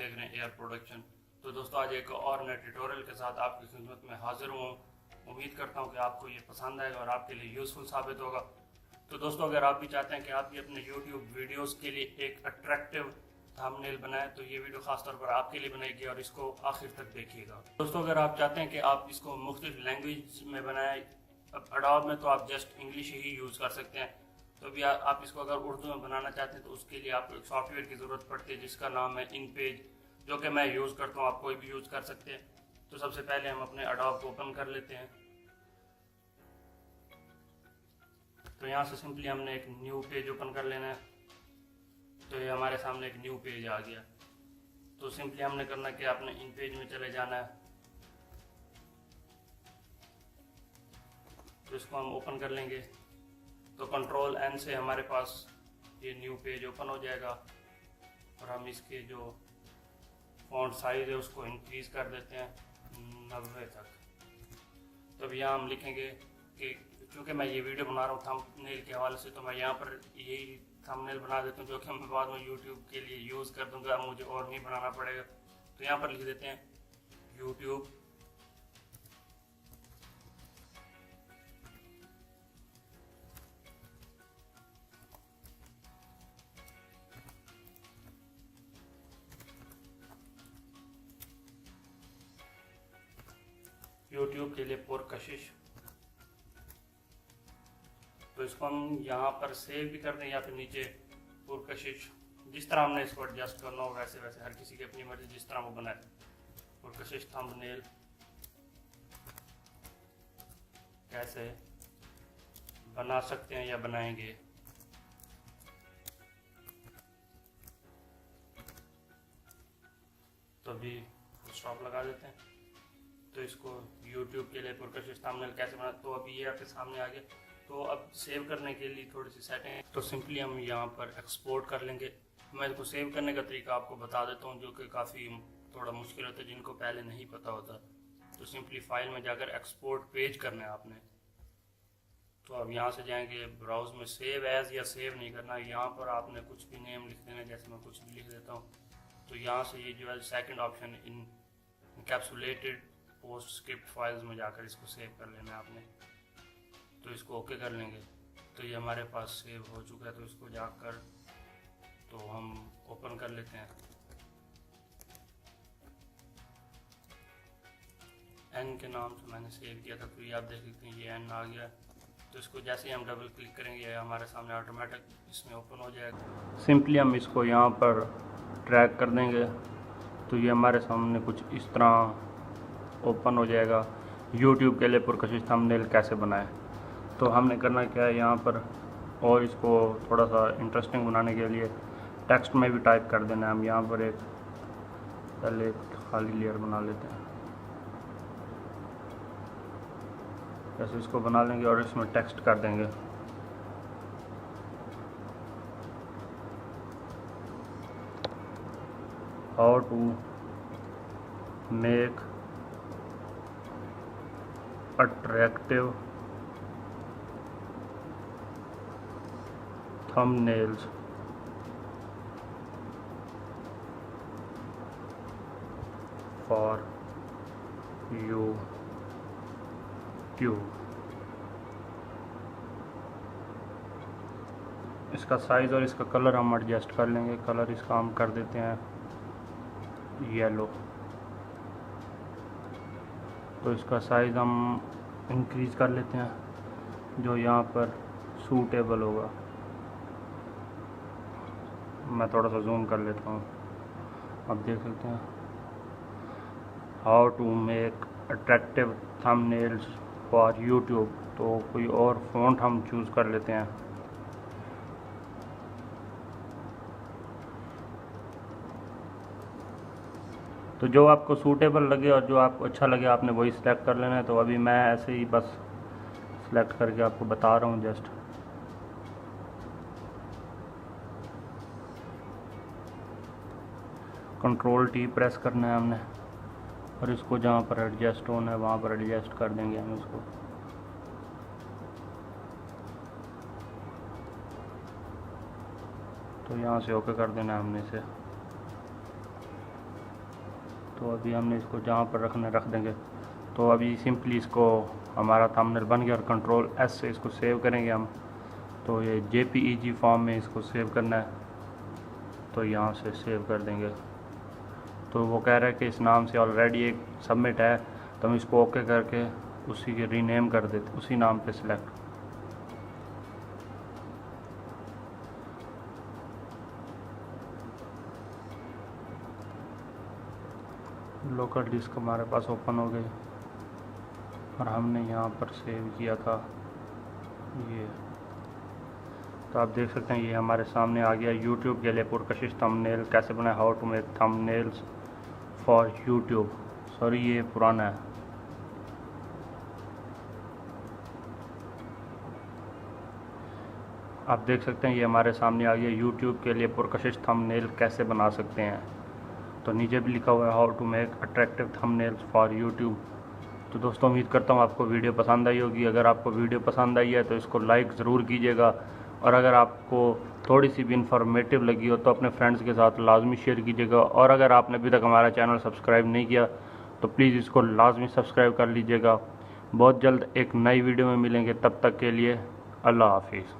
देख रहे हैं एआर प्रोडक्शन। तो दोस्तों आज एक और नए ट्यूटोरियल के साथ आपकी खिदमत में हाजिर हूँ। उम्मीद करता हूँ कि आपको ये पसंद आएगा और आपके लिए यूज़फुल साबित होगा। तो दोस्तों अगर आप भी चाहते हैं कि आप भी अपने यूट्यूब वीडियोस के लिए एक अट्रैक्टिव थंबनेल बनाएं तो ये वीडियो खासतौर पर आपके लिए बनाएगी और इसको आखिर तक देखिएगा। दोस्तों अगर आप चाहते हैं कि आप इसको मुख्तलिफ लैंग्वेज में बनाएं, अब अडोब में तो आप जस्ट इंग्लिश ही यूज़ कर सकते हैं। तो भी आप इसको अगर उर्दू में बनाना चाहते हैं तो उसके लिए आपको एक सॉफ्टवेयर की ज़रूरत पड़ती है जिसका नाम है InPage, जो कि मैं यूज़ करता हूँ, आप कोई भी यूज़ कर सकते हैं। तो सबसे पहले हम अपने अडोब को ओपन कर लेते हैं। तो यहाँ से सिंपली हमने एक न्यू पेज ओपन कर लेना है। तो ये हमारे सामने एक न्यू पेज आ गया। तो सिंपली हमने करना कि आपने InPage में चले जाना है। तो इसको हम ओपन कर लेंगे। तो Ctrl+N से हमारे पास ये न्यू पेज ओपन हो जाएगा और हम इसके जो फॉन्ट साइज है उसको इंक्रीज कर देते हैं 90 तक। तो अब यहाँ हम लिखेंगे कि क्योंकि मैं ये वीडियो बना रहा हूँ थंबनेल के हवाले से, तो मैं यहाँ पर यही थंबनेल बना देता हूँ जो कि मैं बाद में यूट्यूब के लिए यूज़ कर दूँगा, मुझे और नहीं बनाना पड़ेगा। तो यहाँ पर लिख देते हैं यूट्यूब के लिए पुरकशिश। तो इसको हम यहाँ पर सेव भी कर दें या फिर नीचे पुरकशिश, जिस तरह हमने इसको एडजस्ट करना हो वैसे वैसे, हर किसी की अपनी मर्जी जिस तरह वो बनाए। पुरकशिश थंबनेल कैसे बना सकते हैं या बनाएंगे। तो अभी स्टॉप लगा देते हैं। तो इसको YouTube के लिए पुरकशिश थंबनेल कैसे बना, तो अभी ये आपके सामने आ गया। तो अब सेव करने के लिए थोड़ी सी सेटिंग है, तो सिंपली हम यहाँ पर एक्सपोर्ट कर लेंगे। मैं इसको सेव करने का तरीका आपको बता देता हूँ जो कि काफ़ी थोड़ा मुश्किल होता है जिनको पहले नहीं पता होता। तो सिंपली फाइल में जाकर एक्सपोर्ट पेज करना है आपने। तो अब यहाँ से जाएंगे ब्राउज में, सेव एज या सेव नहीं करना, यहाँ पर आपने कुछ भी नेम लिख देना, जैसे मैं कुछ भी लिख देता हूँ। तो यहाँ से ये जो है second option encapsulated post script files में जाकर इसको सेव कर लेना है आपने। तो इसको ओके कर लेंगे। तो ये हमारे पास सेव हो चुका है। तो इसको जाकर तो हम ओपन कर लेते हैं। एन के नाम से मैंने सेव किया था, तो ये आप देख सकते हैं ये एन आ गया। तो इसको जैसे ही हम डबल क्लिक करेंगे ये हमारे सामने ऑटोमेटिक इसमें ओपन हो जाएगा। सिंपली हम इसको यहाँ पर ड्रैग कर देंगे तो ये हमारे सामने कुछ इस तरह ओपन हो जाएगा। YouTube के लिए पुरकशिश थंबनेल कैसे बनाएं। तो हमने करना क्या है यहाँ पर, और इसको थोड़ा सा इंटरेस्टिंग बनाने के लिए टेक्स्ट में भी टाइप कर देना है। हम यहाँ पर पहले एक खाली लेयर बना लेते हैं, जैसे इसको बना लेंगे और इसमें टेक्स्ट कर देंगे। How to make attractive thumbnails for YouTube। इसका साइज़ और इसका कलर हम एडजस्ट कर लेंगे। कलर इसका हम कर देते हैं येलो। तो इसका साइज़ हम इंक्रीज़ कर लेते हैं जो यहाँ पर सूटेबल होगा। मैं थोड़ा सा जूम कर लेता हूँ, आप देख सकते हैं। How to make attractive thumbnails for YouTube. तो कोई और फ़ॉन्ट हम चूज़ कर लेते हैं। तो जो आपको सूटेबल लगे और जो आपको अच्छा लगे आपने वही सिलेक्ट कर लेना है। तो अभी मैं ऐसे ही बस सिलेक्ट करके आपको बता रहा हूँ जस्ट। Ctrl+T प्रेस करना है हमने और इसको जहाँ पर एडजस्ट होना है वहाँ पर एडजस्ट कर देंगे हम इसको। तो यहाँ से ओके कर देना है हमने इसे। तो अभी हमने इसको जहाँ पर रखना रख देंगे। तो अभी सिंपली इसको हमारा थंबनेल बन गया और कंट्रोल एस से इसको सेव करेंगे हम। तो ये JPEG फॉर्म में इसको सेव करना है, तो यहाँ से सेव कर देंगे। तो वो कह रहा है कि इस नाम से ऑलरेडी एक सबमिट है, तो हम इसको ओके करके उसी के रीनेम कर देते, उसी नाम पे सिलेक्ट। लोकल डिस्क हमारे पास ओपन हो गई और हमने यहाँ पर सेव किया था ये। तो आप देख सकते हैं ये हमारे सामने आ गया। YouTube के लिए पुरकशिश थंबनेल कैसे बनाए, how to make thumbnails for YouTube। Sorry ये पुराना है। आप देख सकते हैं ये हमारे सामने आ गया। YouTube के लिए पुरकशिश थंबनेल कैसे बना सकते हैं। तो नीचे भी लिखा हुआ है how to make attractive thumbnails for YouTube। तो दोस्तों उम्मीद करता हूँ आपको वीडियो पसंद आई होगी। अगर आपको वीडियो पसंद आई है तो इसको लाइक ज़रूर कीजिएगा, और अगर आपको थोड़ी सी भी इंफॉर्मेटिव लगी हो तो अपने फ्रेंड्स के साथ लाजमी शेयर कीजिएगा। और अगर आपने अभी तक हमारा चैनल सब्सक्राइब नहीं किया तो प्लीज़ इसको लाजमी सब्सक्राइब कर लीजिएगा। बहुत जल्द एक नई वीडियो में मिलेंगे, तब तक के लिए अल्लाह हाफिज़।